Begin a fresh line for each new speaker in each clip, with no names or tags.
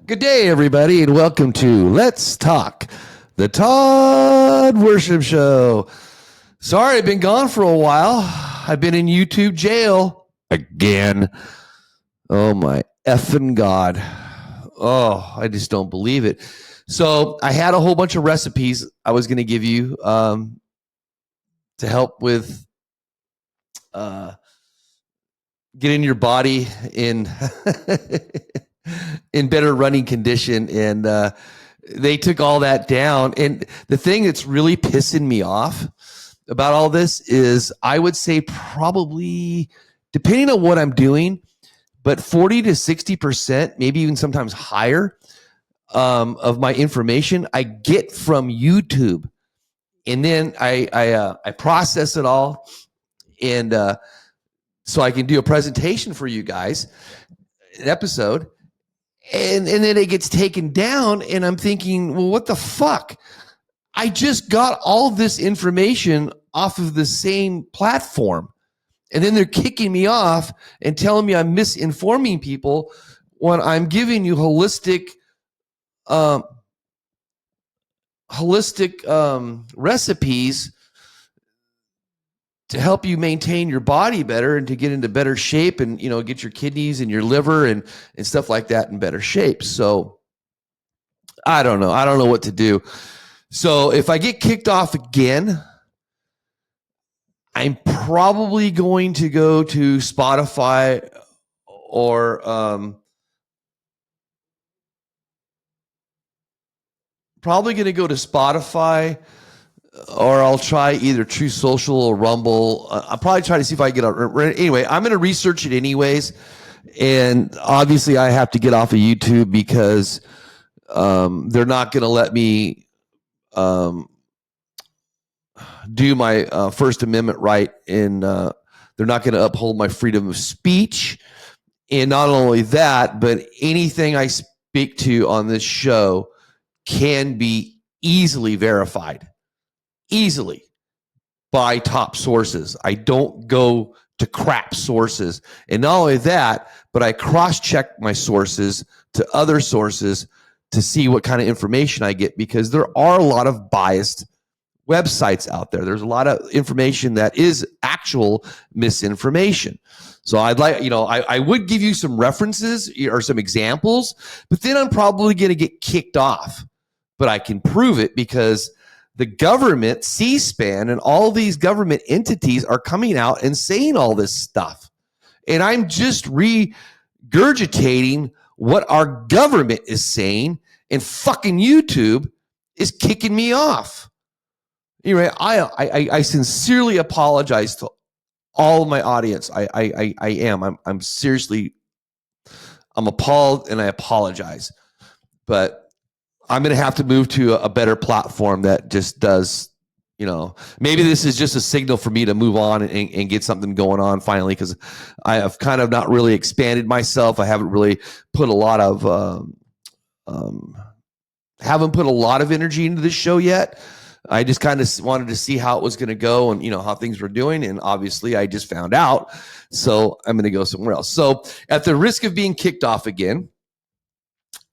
Good day, everybody, and welcome to Let's Talk, the Todd Worship Show. Sorry, I've been gone for a while. I've been in YouTube jail again. Oh, my effing God. Oh, I just don't believe it. So I had a whole bunch of recipes I was going to give you to help with getting your body in in better running condition, and they took all that down. And the thing that's really pissing me off about all this is I would say probably, depending on what I'm doing, but 40 to 60%, maybe even sometimes higher, of my information I get from YouTube. And then I process it all, and so I can do a presentation for you guys, an episode. And then it gets taken down, and I'm thinking, well, what the fuck? I just got all this information off of the same platform, and then they're kicking me off and telling me I'm misinforming people when I'm giving you holistic recipes to help you maintain your body better and to get into better shape, and get your kidneys and your liver and stuff like that in better shape. So I don't know what to do. So if I get kicked off again, I'm probably going to go to Spotify or or I'll try either True Social or Rumble. I'll probably try to see if I can get out. Anyway, I'm going to research it anyways. And obviously I have to get off of YouTube because they're not going to let me do my First Amendment right. And they're not going to uphold my freedom of speech. And not only that, but anything I speak to on this show can be easily verified. Easily by top sources. I don't go to crap sources. And not only that, but I cross-check my sources to other sources to see what kind of information I get, because there are a lot of biased websites out there. There's a lot of information that is actual misinformation. So I'd like, I would give you some references or some examples, but then I'm probably going to get kicked off. But I can prove it because the government, C-SPAN, and all these government entities are coming out and saying all this stuff. And I'm just regurgitating what our government is saying, and fucking YouTube is kicking me off. Anyway, I sincerely apologize to all of my audience. I'm seriously, I'm appalled, and I apologize. But I'm going to have to move to a better platform that just does, maybe this is just a signal for me to move on and get something going on finally, because I have kind of not really expanded myself. I haven't really put a lot of, energy into this show yet. I just kind of wanted to see how it was going to go and, how things were doing. And obviously I just found out. So I'm going to go somewhere else. So at the risk of being kicked off again,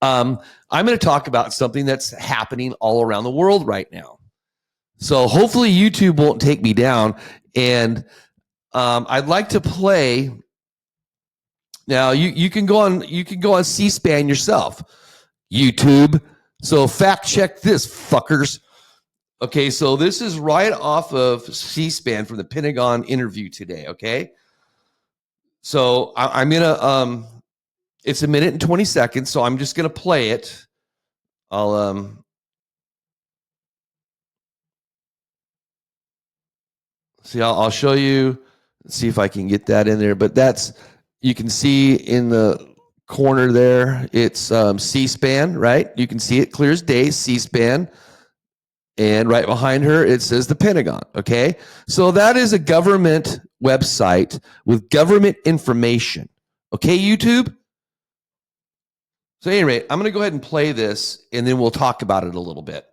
I'm going to talk about something that's happening all around the world right now. So hopefully YouTube won't take me down. And I'd like to play. Now you can go on C-SPAN yourself, YouTube. So fact check this, fuckers. Okay, so this is right off of C-SPAN from the Pentagon interview today. Okay, so I'm gonna it's a minute and 20 seconds, so I'm just gonna play it. I'll see. I'll show you. See if I can get that in there. But you can see in the corner there. It's C-SPAN, right? You can see it clear as day. C-SPAN, and right behind her it says the Pentagon. Okay, so that is a government website with government information. Okay, YouTube. So anyway, I'm going to go ahead and play this, and then we'll talk about it a little bit.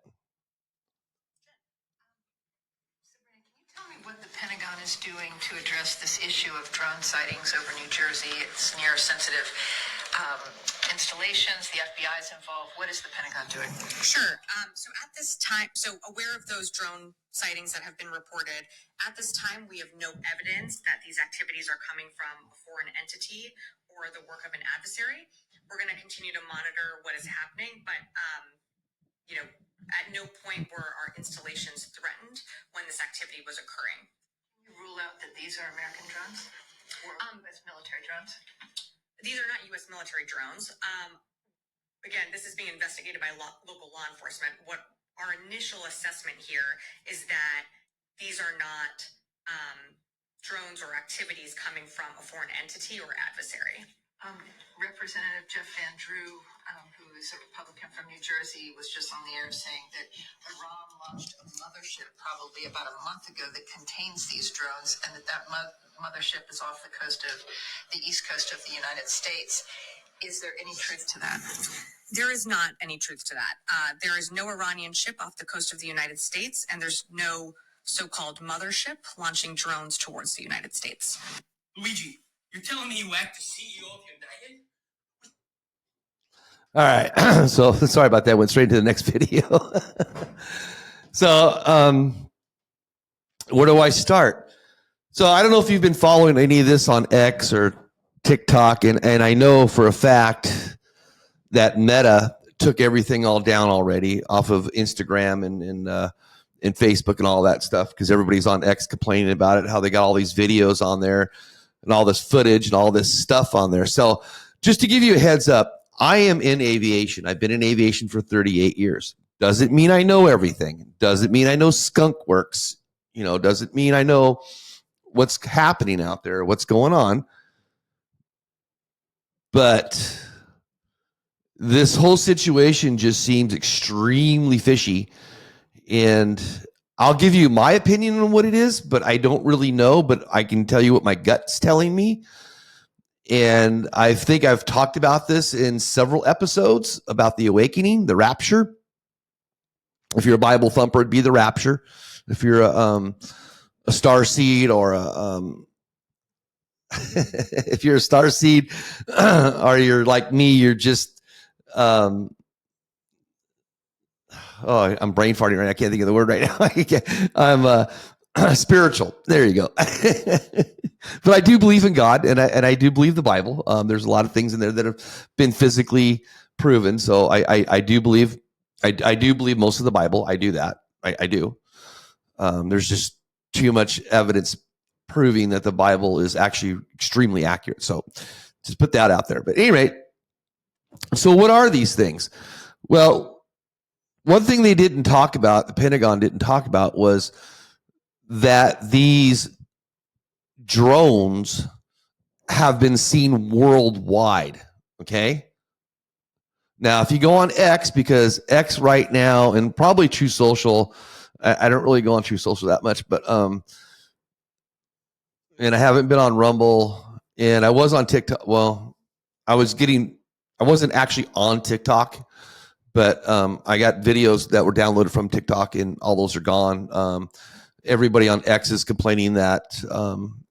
Is doing to address this issue of drone sightings over New Jersey. It's near a sensitive installations, the FBI is involved. What is the Pentagon doing?
Sure. So at this time, aware of those drone sightings that have been reported, at this time, we have no evidence that these activities are coming from a foreign entity or the work of an adversary. We're going to continue to monitor what is happening, but, at no point were our installations threatened when this activity was occurring.
Can you rule out that these are American drones or U.S. military drones?
These are not U.S. military drones. Again, this is being investigated by local law enforcement. What our initial assessment here is that these are not drones or activities coming from a foreign entity or adversary.
Representative Jeff Van Drew, who is a Republican from New Jersey, was just on the air saying that Iran launched a mothership probably about a month ago that contains these drones, and that mothership is off the east coast of the United States. Is there any truth to that?
There is not any truth to that. There is no Iranian ship off the coast of the United States, and there's no so-called mothership launching drones towards the United States.
Luigi, you're telling me you act as CEO of United?
All right. So sorry about that. Went straight to the next video. So where do I start? So I don't know if you've been following any of this on X or TikTok, and I know for a fact that Meta took everything all down already off of Instagram and Facebook and all that stuff, because everybody's on X complaining about it, how they got all these videos on there and all this footage and all this stuff on there. So just to give you a heads up, I am in aviation. I've been in aviation for 38 years. Doesn't mean I know everything. Doesn't mean I know skunk works. Doesn't mean I know what's happening out there, what's going on. But this whole situation just seems extremely fishy. And I'll give you my opinion on what it is, but I don't really know. But I can tell you what my gut's telling me. And I think I've talked about this in several episodes about the awakening, the rapture. If you're a Bible thumper, it'd be the rapture. If you're a star seed or if you're a star seed or you're like me, you're just I'm brain farting right now. I can't think of the word right now. I'm spiritual. There you go. But I do believe in God, and I do believe the Bible. There's a lot of things in there that have been physically proven. So I do believe most of the Bible. I do that. I do. There's just too much evidence proving that the Bible is actually extremely accurate. So just put that out there. But at any rate, so what are these things? Well, one thing they didn't talk about, the Pentagon didn't talk about, was that these drones have been seen worldwide. Okay. Now, if you go on X, because X right now, and probably True Social, I don't really go on True Social that much, but and I haven't been on Rumble, and I was on TikTok. Well, I wasn't actually on TikTok, but I got videos that were downloaded from TikTok, and all those are gone. Everybody on X is complaining that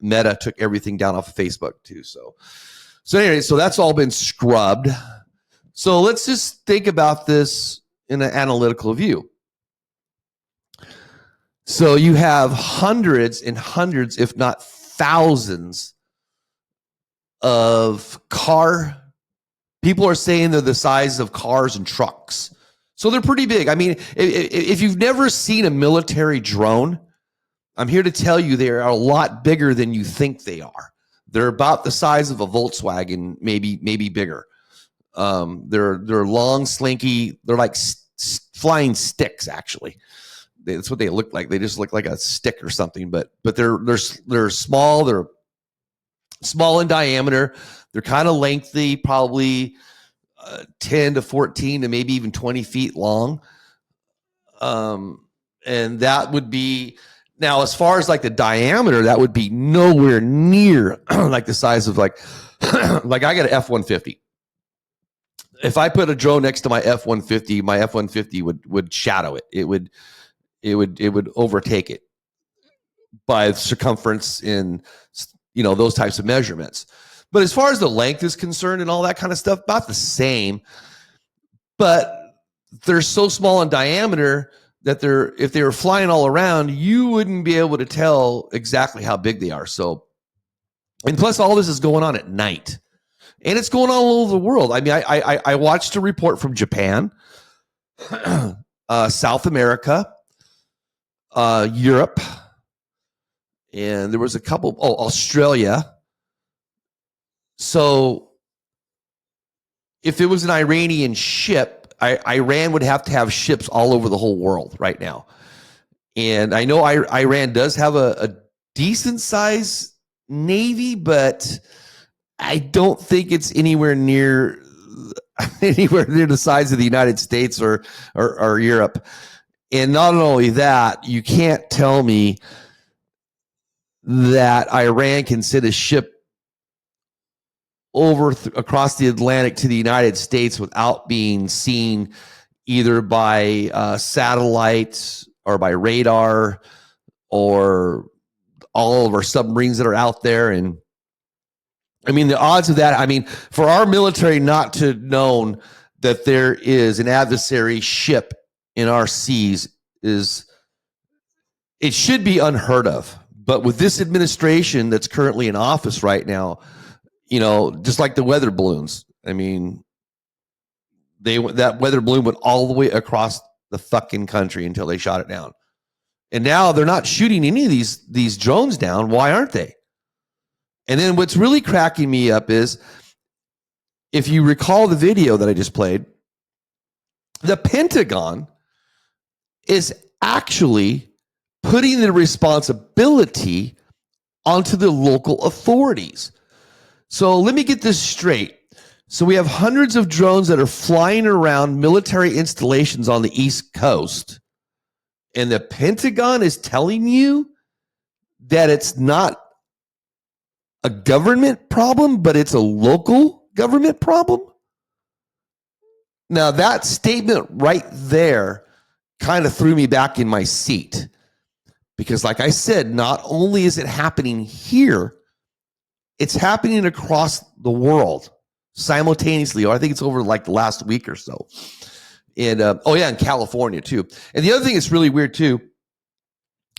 Meta took everything down off of Facebook too. So anyway, so that's all been scrubbed. So let's just think about this in an analytical view. So you have hundreds and hundreds, if not thousands, of people are saying they're the size of cars and trucks. So they're pretty big. I mean, if you've never seen a military drone, I'm here to tell you they are a lot bigger than you think they are. They're about the size of a Volkswagen, maybe bigger. They're long, slinky. They're like flying sticks, actually. That's what they look like. They just look like a stick or something. But they're small. They're small in diameter. They're kind of lengthy, probably 10 to 14 to maybe even 20 feet long. And that would be, now as far as like the diameter, that would be nowhere near like the size of like I got an F-150. If I put a drone next to my F-150, my F-150 would shadow it. It would overtake it by circumference in, those types of measurements. But as far as the length is concerned and all that kind of stuff, about the same. But they're so small in diameter that if they were flying all around, you wouldn't be able to tell exactly how big they are. So, and plus all this is going on at night. And it's going on all over the world. I mean, I watched a report from Japan, South America, Europe, and there was a couple, Australia. So if it was an Iranian ship, Iran would have to have ships all over the whole world right now. And I know Iran does have a decent size Navy, but I don't think it's anywhere near the size of the United States or Europe. And not only that, you can't tell me that Iran can send a ship over across the Atlantic to the United States without being seen either by satellites or by radar or all of our submarines that are out there. And I mean, the odds of that, I mean, for our military not to known that there is an adversary ship in our seas it should be unheard of. But with this administration that's currently in office right now, just like the weather balloons, I mean, that weather balloon went all the way across the fucking country until they shot it down. And now they're not shooting any of these drones down. Why aren't they? And then what's really cracking me up is, if you recall the video that I just played, the Pentagon is actually putting the responsibility onto the local authorities. So let me get this straight. So we have hundreds of drones that are flying around military installations on the East Coast, and the Pentagon is telling you that it's not a government problem, but it's a local government problem. Now, that statement right there kind of threw me back in my seat, because like I said, not only is it happening here, it's happening across the world simultaneously. Or I think it's over like the last week or so. And in California too. And the other thing that's really weird too,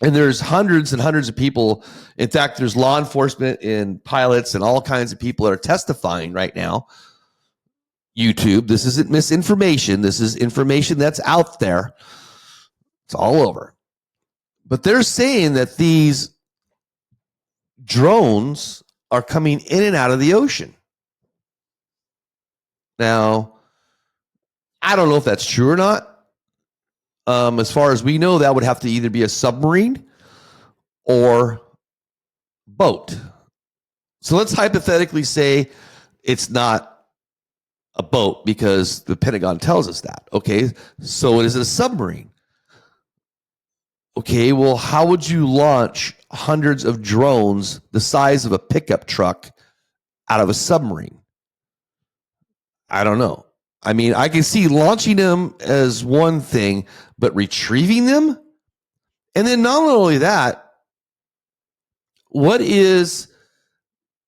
and there's hundreds and hundreds of people. In fact, there's law enforcement and pilots and all kinds of people that are testifying right now. YouTube, this isn't misinformation. This is information that's out there. It's all over. But they're saying that these drones are coming in and out of the ocean. Now, I don't know if that's true or not. As far as we know, that would have to either be a submarine or boat. So let's hypothetically say it's not a boat because the Pentagon tells us that. Okay, so it is a submarine. Okay, well, how would you launch hundreds of drones the size of a pickup truck out of a submarine? I don't know. I mean, I can see launching them as one thing, but retrieving them? And then not only that, what is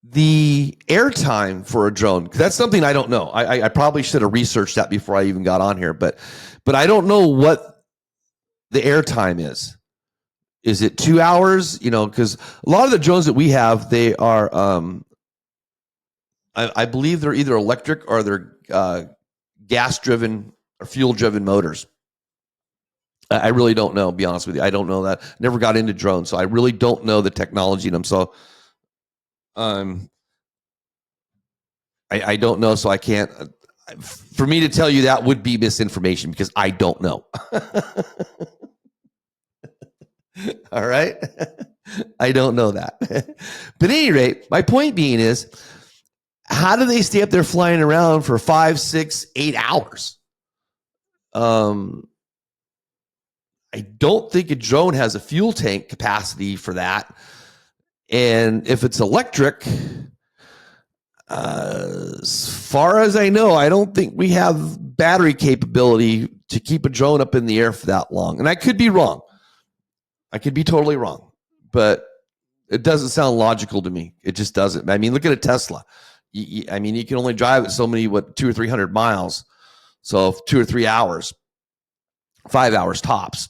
the airtime for a drone? That's something I don't know. I probably should have researched that before I even got on here, but I don't know what the airtime is. Is it 2 hours? Because a lot of the drones that we have, they are, I believe they're either electric or they're gas-driven or fuel-driven motors. I really don't know, to be honest with you. I don't know that. Never got into drones, so I really don't know the technology in them. So I don't know, so I can't. For me to tell you that would be misinformation because I don't know. All right? I don't know that. But at any rate, my point being is, how do they stay up there flying around for 5, 6, 8 hours? I don't think a drone has a fuel tank capacity for that. And if it's electric, as far as I know, I don't think we have battery capability to keep a drone up in the air for that long. And I could be wrong. I could be totally wrong. But it doesn't sound logical to me. It just doesn't. I mean, look at a Tesla. I mean, you can only drive at so many, 200 or 300 miles. So 2 or 3 hours, 5 hours tops.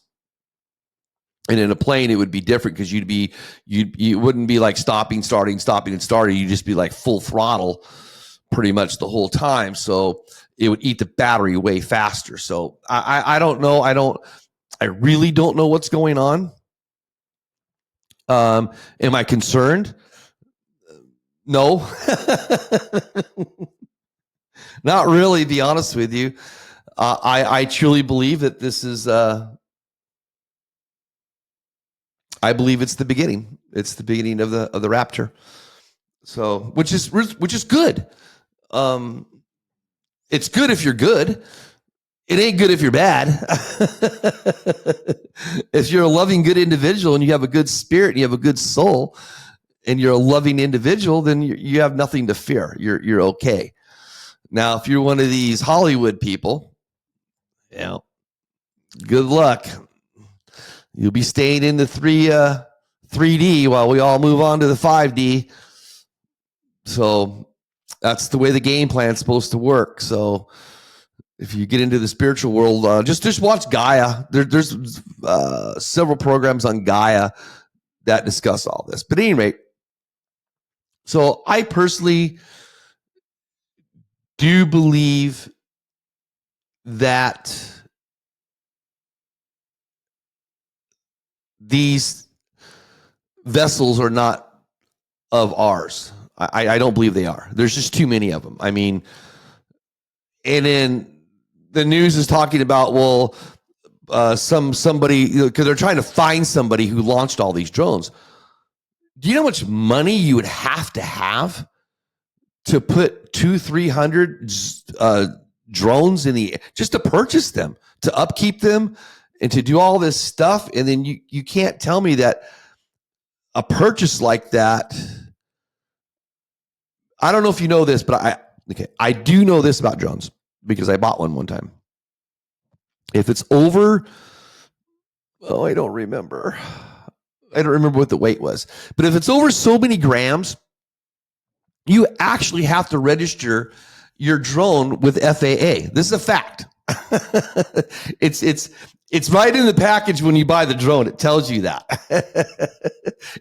And in a plane, it would be different because you wouldn't be like stopping, starting, stopping, and starting. You'd just be like full throttle pretty much the whole time. So it would eat the battery way faster. So I don't know. I really don't know what's going on. Am I concerned? No, not really, to be honest with you. I truly believe that this is, I believe it's the beginning. It's the beginning of the rapture. So, which is good. It's good if you're good. It ain't good if you're bad. If you're a loving, good individual and you have a good spirit and you have a good soul and you're a loving individual, then you have nothing to fear. You're okay. Now, if you're one of these Hollywood people, good luck. You'll be staying in the 3D while we all move on to the 5D. So that's the way the game plan's supposed to work. So if you get into the spiritual world, just watch Gaia. There's several programs on Gaia that discuss all this. But at any rate, so I personally do believe that these vessels are not of ours. I don't believe they are. There's just too many of them. I mean, and then the news is talking about, well, somebody, because they're trying to find somebody who launched all these drones. Do you know how much money you would have to put 200-300 drones in the, just to purchase them, to upkeep them, and to do all this stuff? And then you can't tell me that a purchase like that, I don't know if you know this, but I do know this about drones because I bought one time. If it's over, I don't remember what the weight was, but if it's over so many grams, you actually have to register your drone with FAA. This is a fact. It's right in the package when you buy the drone. It tells you that.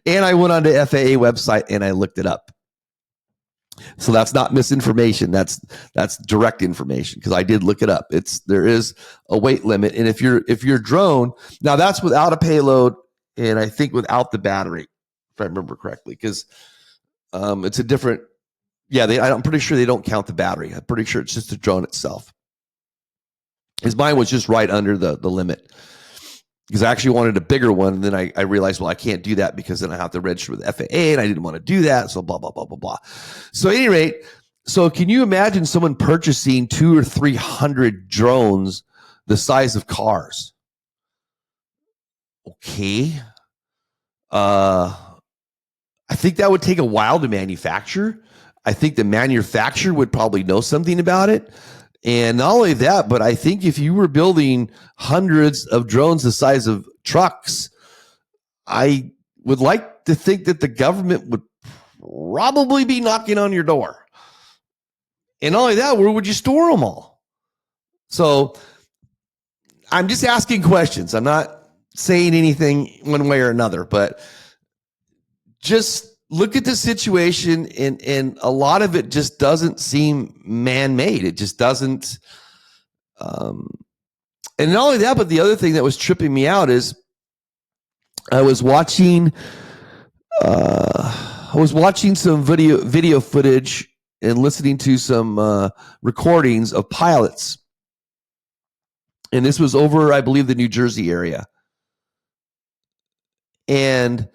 And I went on the FAA website and I looked it up. So that's not misinformation. That's direct information because I did look it up. There is a weight limit, and if your drone, now that's without a payload, and I think without the battery, if I remember correctly, because it's a different. Yeah, I'm pretty sure they don't count the battery. I'm pretty sure it's just the drone itself. Because mine was just right under the limit. Because I actually wanted a bigger one, and then I realized, well, I can't do that because then I have to register with FAA, and I didn't want to do that, so blah, blah, blah, blah, blah. So at any rate, so can you imagine someone purchasing 200 or 300 drones the size of cars? Okay. I think that would take a while to manufacture. I think the manufacturer would probably know something about it. And not only that, but I think if you were building hundreds of drones the size of trucks, I would like to think that the government would probably be knocking on your door. And not only that, where would you store them all? So I'm just asking questions. I'm not saying anything one way or another, but just look at the situation, and a lot of it just doesn't seem man-made. It just doesn't. And not only that, but the other thing that was tripping me out is I was watching some video footage and listening to some recordings of pilots. And this was over, I believe, the New Jersey area. And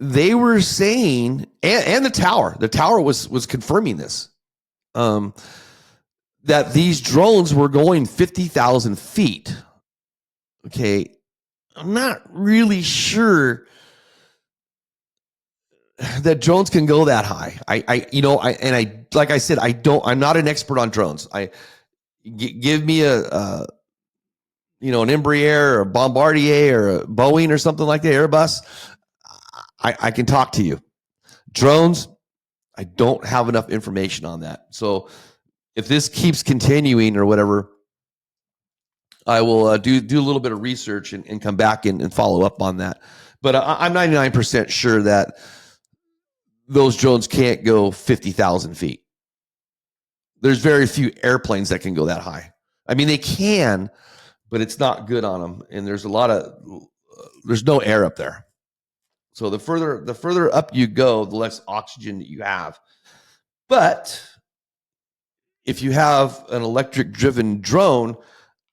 they were saying, and the tower was confirming this, that these drones were going 50,000 feet. Okay. I'm not really sure that drones can go that high. Like I said, I'm not an expert on drones. Give me an Embraer or a Bombardier or a Boeing or something like that, Airbus. I can talk to you. Drones, I don't have enough information on that. So if this keeps continuing or whatever, I will do a little bit of research and come back and follow up on that. But I'm 99% sure that those drones can't go 50,000 feet. There's very few airplanes that can go that high. I mean, they can, but it's not good on them. And there's there's no air up there. So the further up you go, the less oxygen that you have. But if you have an electric driven drone,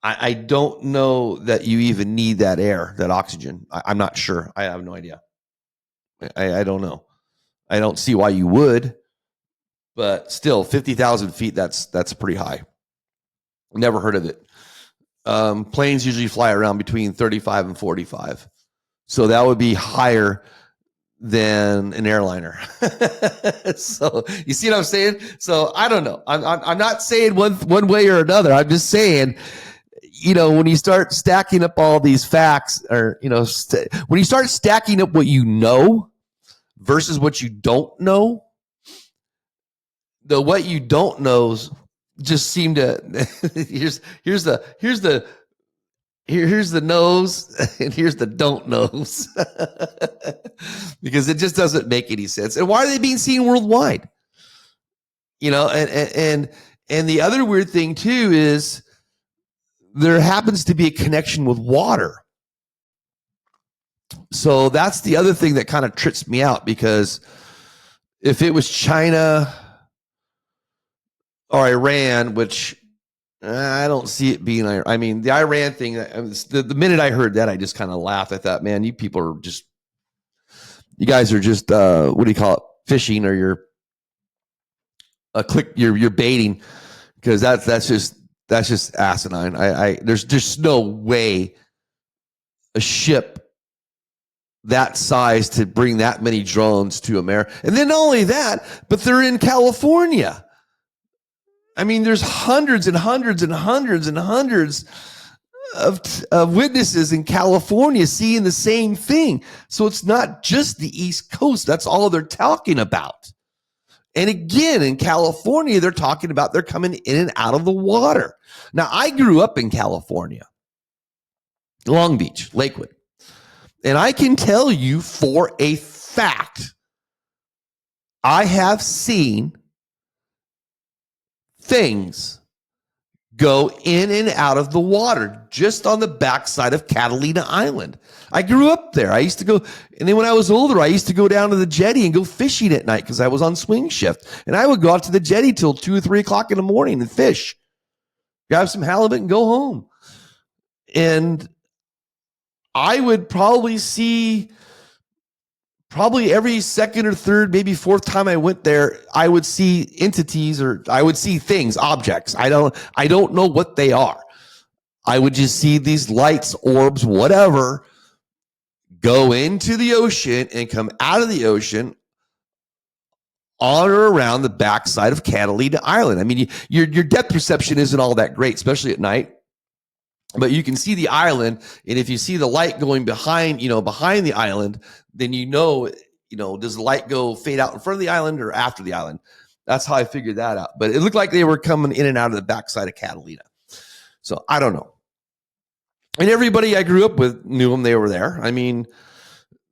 I don't know that you even need that air, that oxygen. I'm not sure. I have no idea. I don't know. I don't see why you would, but still 50,000 feet, that's pretty high. Never heard of it. Planes usually fly around between 35 and 45. So that would be higher than an airliner. So you see what I'm saying? So I don't know. I'm not saying one way or another. I'm just saying, when you start stacking up all these facts, or when you start stacking up what you know versus what you don't know, what you don't knows just seem to here's the nose and here's the don't knows. Because it just doesn't make any sense. And why are they being seen worldwide? And the other weird thing too is there happens to be a connection with water. So that's the other thing that kind of trips me out, because if it was China or Iran, which I don't see it being, I mean, the Iran thing, the minute I heard that, I just kind of laughed. I thought, man, you guys are just, what do you call it? Fishing, or you're baiting, because that's just asinine. There's just no way a ship that size to bring that many drones to America. And then not only that, but they're in California. I mean, there's hundreds and hundreds and hundreds and hundreds of witnesses in California seeing the same thing. So it's not just the East Coast. That's all they're talking about. And again, in California, they're talking about they're coming in and out of the water. Now, I grew up in California, Long Beach, Lakewood. And I can tell you for a fact, I have seen things go in and out of the water just on the backside of Catalina Island. I grew up there. I used to go, and then when I was older, I used to go down to the jetty and go fishing at night because I was on swing shift. And I would go out to the jetty till 2 or 3 o'clock in the morning and fish, grab some halibut and go home. And I would probably see every second or third, maybe fourth time I went there, I would see entities, or I would see things, objects. I don't know what they are. I would just see these lights, orbs, whatever, go into the ocean and come out of the ocean on or around the backside of Catalina Island. I mean, your depth perception isn't all that great, especially at night. But you can see the island, and if you see the light going behind the island, then does the light go fade out in front of the island or after the island? That's how I figured that out. But it looked like they were coming in and out of the backside of Catalina. So I don't know. And everybody I grew up with knew them. They were there. I mean,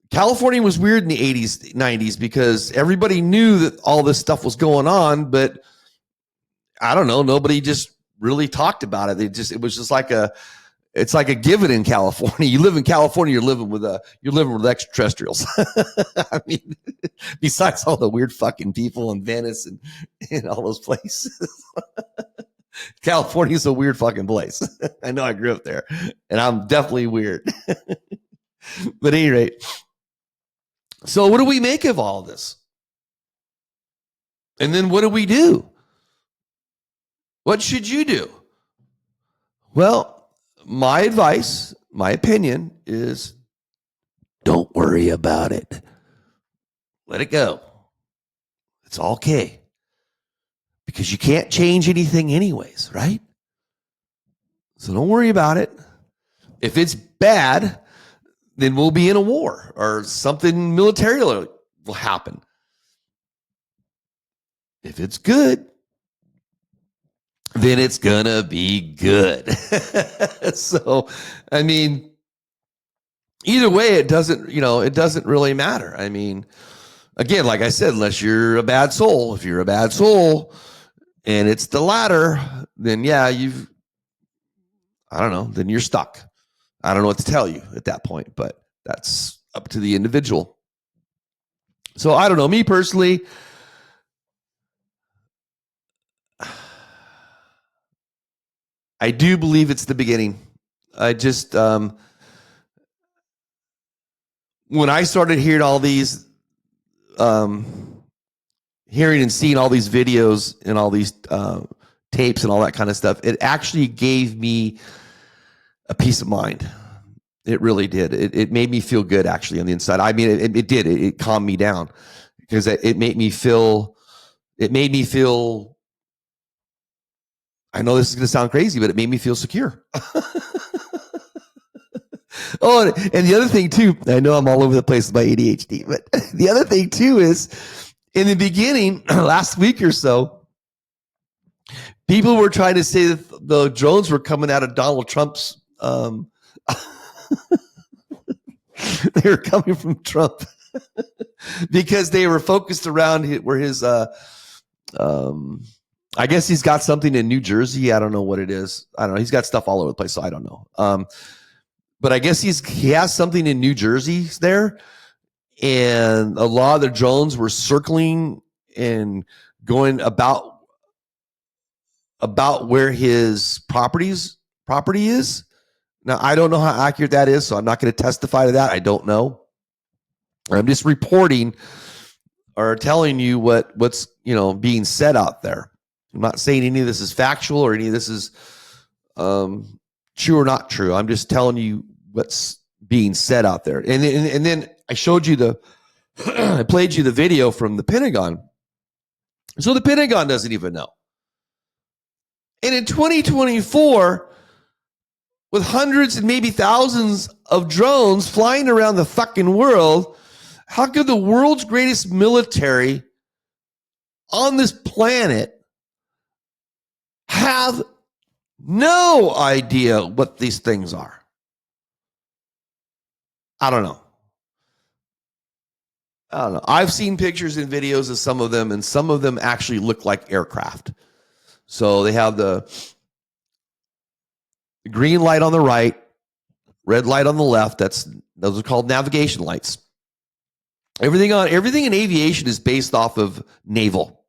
California was weird in the 80s, 90s, because everybody knew that all this stuff was going on, but I don't know. Nobody just really talked about it. It was just like it's like a given in California. You live in California, you're living with extraterrestrials. I mean, besides all the weird fucking people in Venice and all those places. California is a weird fucking place. I know, I grew up there, and I'm definitely weird. But at any rate, so what do we make of all this? And then what do we do? What should you do? Well, my advice, my opinion is don't worry about it. Let it go. It's okay. Because you can't change anything anyways, right? So don't worry about it. If it's bad, then we'll be in a war or something military will happen. If it's good, then it's gonna be good. So, I mean, either way, it doesn't really matter. I mean, again, like I said, unless you're a bad soul. If you're a bad soul and it's the latter, then yeah, I don't know, then you're stuck. I don't know what to tell you at that point, but that's up to the individual. So I don't know. Me personally, I do believe it's the beginning. I just, when I started hearing all these, hearing and seeing all these videos and all these tapes and all that kind of stuff, it actually gave me a peace of mind. It really did. It made me feel good, actually, on the inside. I mean, it did. It calmed me down because it made me feel. It made me feel. I know this is going to sound crazy, but it made me feel secure. Oh, and the other thing too, I know I'm all over the place with my ADHD, but the other thing too is, in the beginning, last week or so, people were trying to say that the drones were coming out of Donald Trump's. They were coming from Trump because they were focused around where his. I guess he's got something in New Jersey. I don't know what it is. I don't know. He's got stuff all over the place, so I don't know. But I guess he has something in New Jersey there, and a lot of the drones were circling and going about where his property is. Now, I don't know how accurate that is, so I'm not going to testify to that. I don't know. I'm just reporting or telling you what's being said out there. I'm not saying any of this is factual or any of this is true or not true. I'm just telling you what's being said out there. And then I showed you I played you the video from the Pentagon. So the Pentagon doesn't even know. And in 2024, with hundreds and maybe thousands of drones flying around the fucking world, how could the world's greatest military on this planet have no idea what these things are? I don't know. I've seen pictures and videos of some of them, and some of them actually look like aircraft. So they have the green light on the right, red light on the left. Those are called navigation lights. Everything in aviation is based off of naval.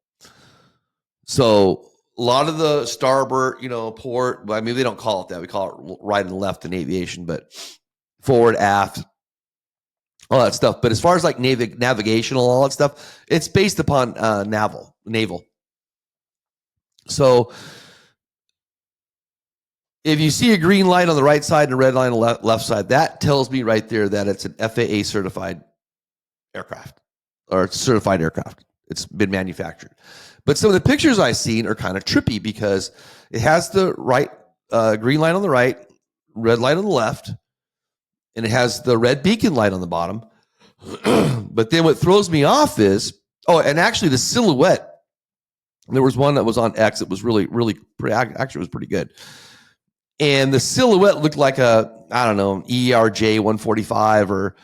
So a lot of the starboard, port, I mean, they don't call it that. We call it right and left in aviation, but forward, aft, all that stuff. But as far as like navigational, all that stuff, it's based upon naval. So if you see a green light on the right side and a red light on the left side, that tells me right there that it's an FAA certified aircraft or certified aircraft. It's been manufactured. But some of the pictures I've seen are kind of trippy because it has the right green light on the right, red light on the left, and it has the red beacon light on the bottom. But then what throws me off is, and actually the silhouette. There was one that was on X. It was really, really actually it was pretty good. And the silhouette looked like an ERJ 145 or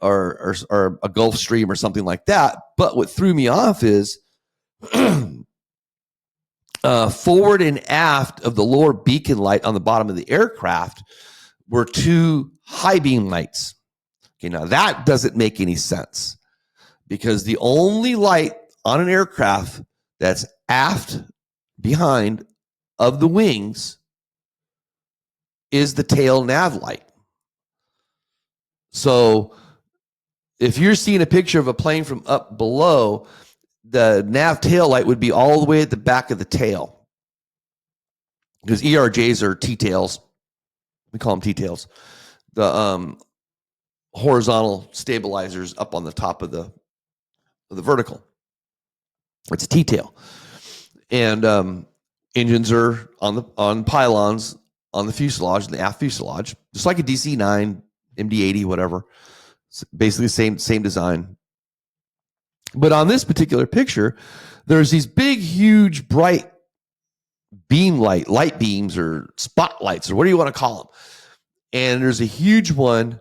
a Gulfstream or something like that. But what threw me off is forward and aft of the lower beacon light on the bottom of the aircraft were two high beam lights. Okay, now that doesn't make any sense because the only light on an aircraft that's aft behind of the wings is the tail nav light. So if you're seeing a picture of a plane from up below, the nav tail light would be all the way at the back of the tail because ERJs are T-tails. We call them T-tails. The horizontal stabilizers up on the top of the vertical. It's a T-tail. And engines are on pylons on the fuselage, the aft fuselage, just like a DC-9, MD-80, whatever. It's basically the same design. But on this particular picture, there's these big, huge, bright light beams or spotlights or what do you want to call them? And there's a huge one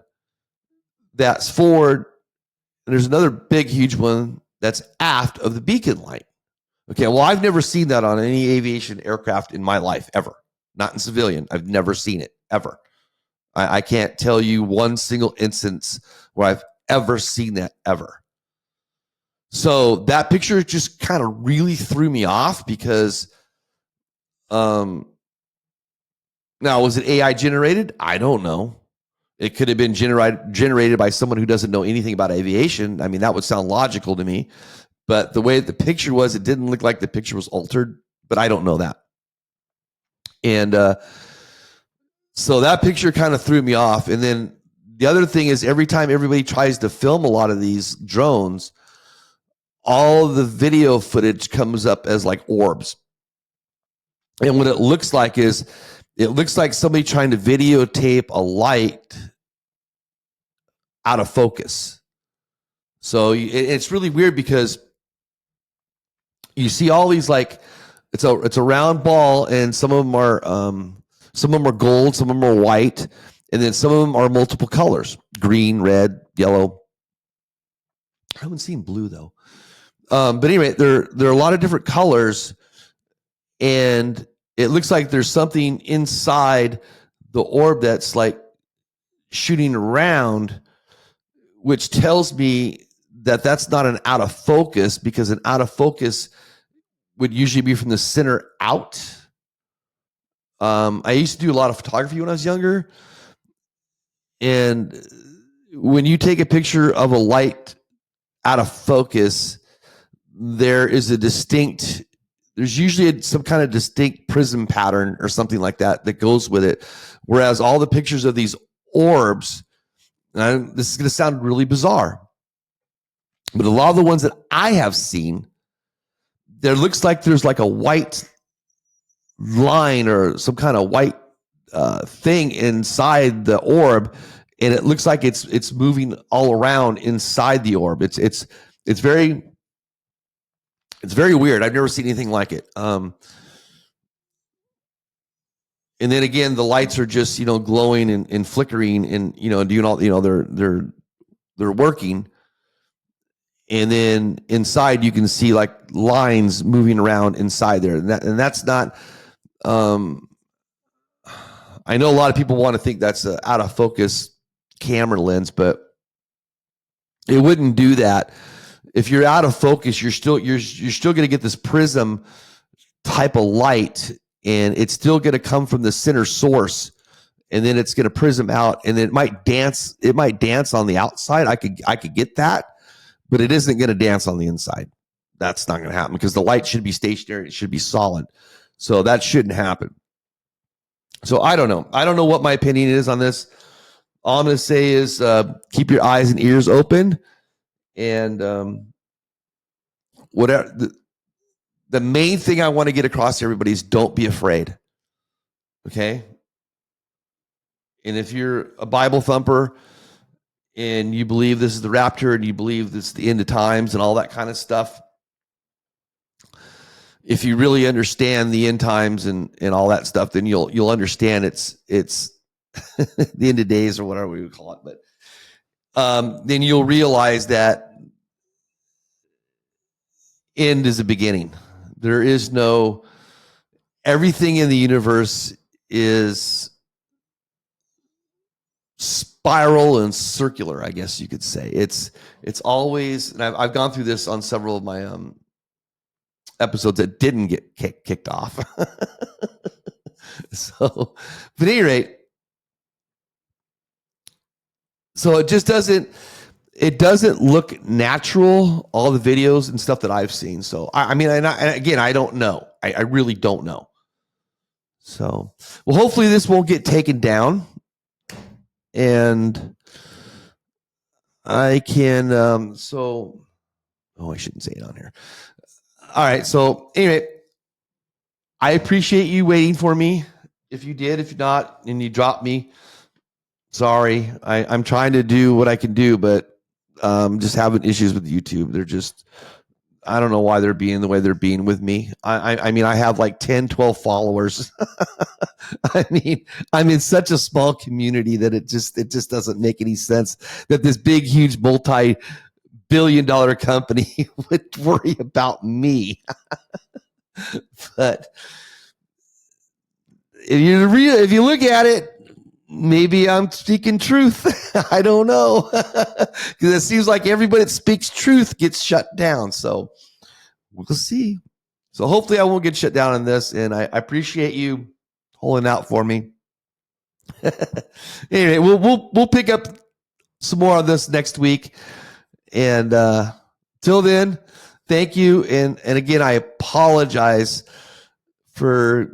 that's forward, and there's another big, huge one that's aft of the beacon light. Okay, well, I've never seen that on any aviation aircraft in my life, ever. Not in civilian. I've never seen it, ever. I can't tell you one single instance where I've ever seen that, ever. So that picture just kind of really threw me off because, now, was it AI generated? I don't know. It could have been generated by someone who doesn't know anything about aviation. I mean, that would sound logical to me. But the way the picture was, it didn't look like the picture was altered, but I don't know that. And so that picture kind of threw me off. And then the other thing is every time everybody tries to film a lot of these drones, all the video footage comes up as like orbs. And what it looks like is it looks like somebody trying to videotape a light out of focus. So it's really weird because you see all these like it's a round ball, and some of them are gold, some of them are white, and then some of them are multiple colors: green, red, yellow. I haven't seen blue though. But anyway, there are a lot of different colors, and it looks like there's something inside the orb that's like shooting around, which tells me that that's not an out of focus, because an out of focus would usually be from the center out. I used to do a lot of photography when I was younger. And when you take a picture of a light out of focus, there's usually some kind of distinct prism pattern or something like that goes with it. Whereas all the pictures of these orbs, and this is going to sound really bizarre, but a lot of the ones that I have seen, there looks like there's like a white line or some kind of white thing inside the orb, and it looks like it's moving all around inside the orb. It's very weird. I've never seen anything like it. And then again, the lights are just glowing and flickering and doing all they're working. And then inside you can see like lines moving around inside there. And that's not, I know a lot of people want to think that's an out of focus camera lens, but it wouldn't do that. If you're out of focus, you're still going to get this prism type of light, and it's still going to come from the center source, and then it's going to prism out, and it might dance on the outside. I could get that. But it isn't going to dance on the inside. That's not going to happen because the light should be stationary. It should be solid. So that shouldn't happen. So I don't know. I don't know what my opinion is on this. All I'm going to say is keep your eyes and ears open. And whatever. The main thing I want to get across to everybody is don't be afraid. Okay? And if you're a Bible thumper, and you believe this is the rapture, and you believe this is the end of times and all that kind of stuff, if you really understand the end times and all that stuff, then you'll understand it's the end of days or whatever we would call it. But then you'll realize that end is a beginning. There is no, everything in the universe is spiral and circular, I guess you could say. It's always, and I've gone through this on several of my episodes that didn't get kicked off. So, but at any rate, so it just doesn't look natural, all the videos and stuff that I've seen. So I mean, and again, I don't know. I really don't know. So, well, hopefully this won't get taken down. And I can, I shouldn't say it on here. All right. So anyway, I appreciate you waiting for me. If you did, if not, and you dropped me, sorry. I'm trying to do what I can do, but just having issues with YouTube. I don't know why they're being the way they're being with me. I mean, I have like 10, 12 followers. I mean, I'm in such a small community that it just doesn't make any sense that this big, huge, multi-billion-dollar company would worry about me. But if you look at it, maybe I'm speaking truth. I don't know. Because it seems like everybody that speaks truth gets shut down. So we'll see. So hopefully I won't get shut down on this. And I appreciate you holding out for me. Anyway, we'll pick up some more on this next week. And till then, thank you. And again, I apologize for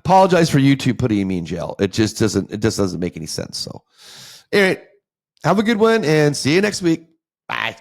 YouTube putting me in jail. It just doesn't make any sense. So, all right, have a good one and see you next week. Bye.